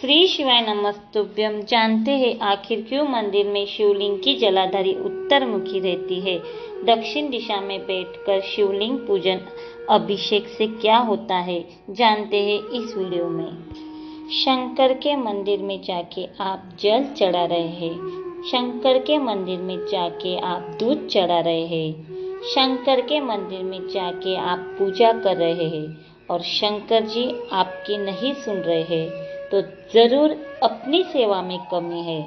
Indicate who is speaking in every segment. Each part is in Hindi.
Speaker 1: श्री शिवाय नमस्तुभ्यम। जानते हैं आखिर क्यों मंदिर में शिवलिंग की जलाधारी उत्तर मुखी रहती है? दक्षिण दिशा में बैठकर शिवलिंग पूजन अभिषेक से क्या होता है, जानते हैं इस वीडियो में। शंकर के मंदिर में जाके आप जल चढ़ा रहे हैं, शंकर के मंदिर में जाके आप दूध चढ़ा रहे हैं, शंकर के मंदिर में जाके आप पूजा कर रहे हैं और शंकर जी आपकी नहीं सुन रहे हैं तो जरूर अपनी सेवा में कमी है।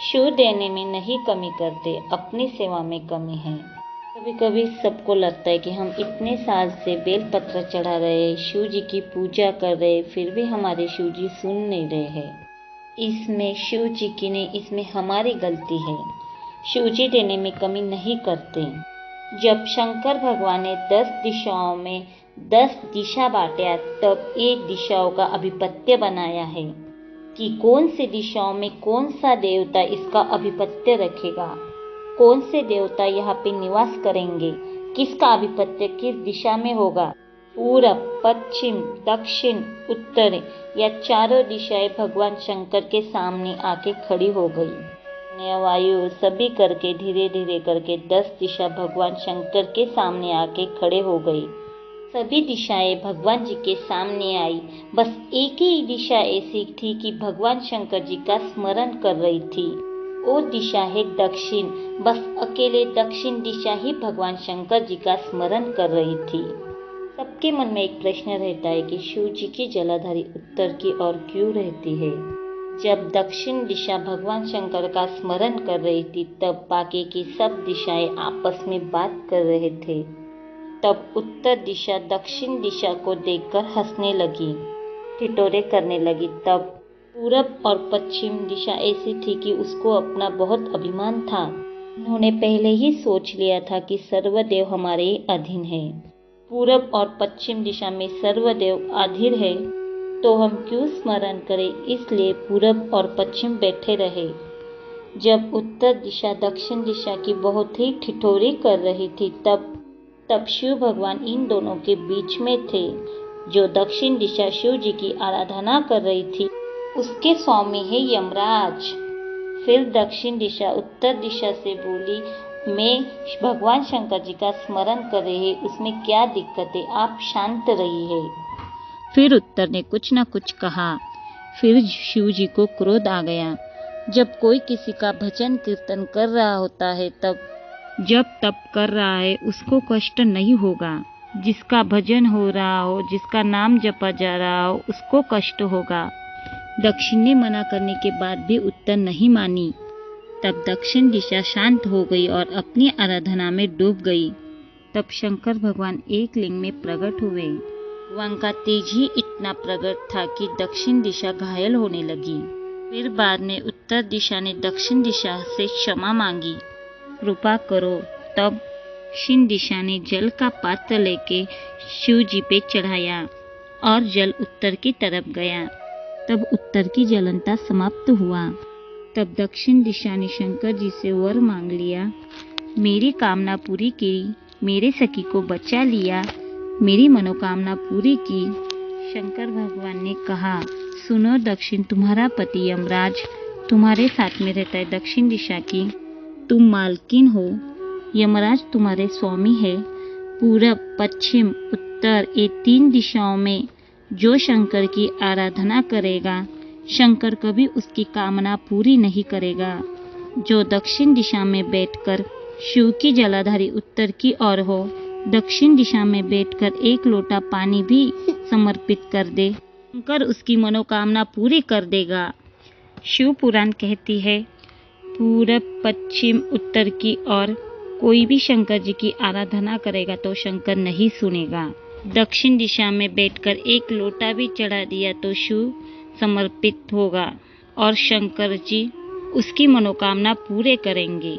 Speaker 1: शिव देने में नहीं कमी करते, अपनी सेवा में कमी है। कभी कभी सबको लगता है कि हम इतने साल से बेलपत्र चढ़ा रहे हैं, शिव जी की पूजा कर रहे हैं, फिर भी हमारे शिव जी सुन नहीं रहे हैं। इसमें शिव जी की नहीं, इसमें हमारी गलती है। शिव जी देने में कमी नहीं करते। जब शंकर भगवान ने 10 दिशाओं में 10 दिशा बांटा, तब एक दिशाओं का अधिपत्य बनाया है कि कौन सी दिशाओं में कौन सा देवता इसका अधिपत्य रखेगा, कौन से देवता यहाँ पे निवास करेंगे, किसका अधिपत्य किस दिशा में होगा। पूरब, पश्चिम, दक्षिण, उत्तर या चारों दिशाएं भगवान शंकर के सामने आके खड़ी हो गई। वायु सभी करके धीरे धीरे करके 10 दिशा भगवान शंकर के सामने आके खड़े हो गई। सभी दिशाएं भगवान जी के सामने आई। बस एक ही दिशा ऐसी थी कि भगवान शंकर जी का स्मरण कर रही थी, वो दिशा है दक्षिण। बस अकेले दक्षिण दिशा ही भगवान शंकर जी का स्मरण कर रही थी। सबके मन में एक प्रश्न रहता है कि शिव जी की जलाधारी उत्तर की ओर क्यों रहती है? जब दक्षिण दिशा भगवान शंकर का स्मरण कर रही थी, तब बाकी की सब दिशाएं आपस में बात कर रहे थे। तब उत्तर दिशा दक्षिण दिशा को देखकर हंसने लगी, ठिठोरे करने लगी। तब पूरब और पश्चिम दिशा ऐसी थी कि उसको अपना बहुत अभिमान था। उन्होंने पहले ही सोच लिया था कि सर्वदेव हमारे अधीन है। पूरब और पश्चिम दिशा में सर्वदेव अधीर है तो हम क्यों स्मरण करें, इसलिए पूरब और पश्चिम बैठे रहे। जब उत्तर दिशा दक्षिण दिशा की बहुत ही ठिठोरी कर रही थी, तब शिव भगवान इन दोनों के बीच में थे। जो दक्षिण दिशा शिव जी की आराधना कर रही थी, उसके स्वामी है यमराज। फिर दक्षिण दिशा उत्तर दिशा से बोली, मैं भगवान शंकर जी का स्मरण कर रही है, उसमें क्या दिक्कत है, आप शांत रहिए। फिर उत्तर ने कुछ न कुछ कहा। फिर शिव जी को क्रोध आ गया। जब कोई किसी का भजन कीर्तन कर रहा होता है, तब जब तप कर रहा है उसको कष्ट नहीं होगा। जिसका भजन हो रहा हो, जिसका नाम जपा जा रहा हो, उसको कष्ट होगा। दक्षिण ने मना करने के बाद भी उत्तर नहीं मानी। तब दक्षिण दिशा शांत हो गई और अपनी आराधना में डूब गई। तब शंकर भगवान एक लिंग में प्रकट हुए। भगवान का तेज ही इतना प्रकट था कि दक्षिण दिशा घायल होने लगी। फिर बाद में उत्तर दिशा ने दक्षिण दिशा से क्षमा मांगी, कृपा करो। तब दक्षिण दिशा ने जल का पात्र लेके शिव जी पे चढ़ाया और जल उत्तर की तरफ गया। तब उत्तर की जलनता समाप्त हुआ। तब दक्षिण दिशा ने शंकर जी से वर मांग लिया, मेरी कामना पूरी की, मेरे सखी को बचा लिया, मेरी मनोकामना पूरी की। शंकर भगवान ने कहा, सुनो दक्षिण, तुम्हारा पति यमराज तुम्हारे साथ में रहता है। दक्षिण दिशा की तुम मालकिन हो, यमराज तुम्हारे स्वामी है। पूरब, पश्चिम, उत्तर ये 3 दिशाओं में जो शंकर की आराधना करेगा, शंकर कभी उसकी कामना पूरी नहीं करेगा। जो दक्षिण दिशा में बैठकर शिव की जलाधारी उत्तर की ओर हो, दक्षिण दिशा में बैठकर एक लोटा पानी भी समर्पित कर दे, शंकर उसकी मनोकामना पूरी कर देगा। शिव पुराण कहती है, पूरब, पश्चिम, उत्तर की ओर कोई भी शंकर जी की आराधना करेगा तो शंकर नहीं सुनेगा। दक्षिण दिशा में बैठकर एक लोटा भी चढ़ा दिया तो शिव समर्पित होगा और शंकर जी उसकी मनोकामना पूरे करेंगे।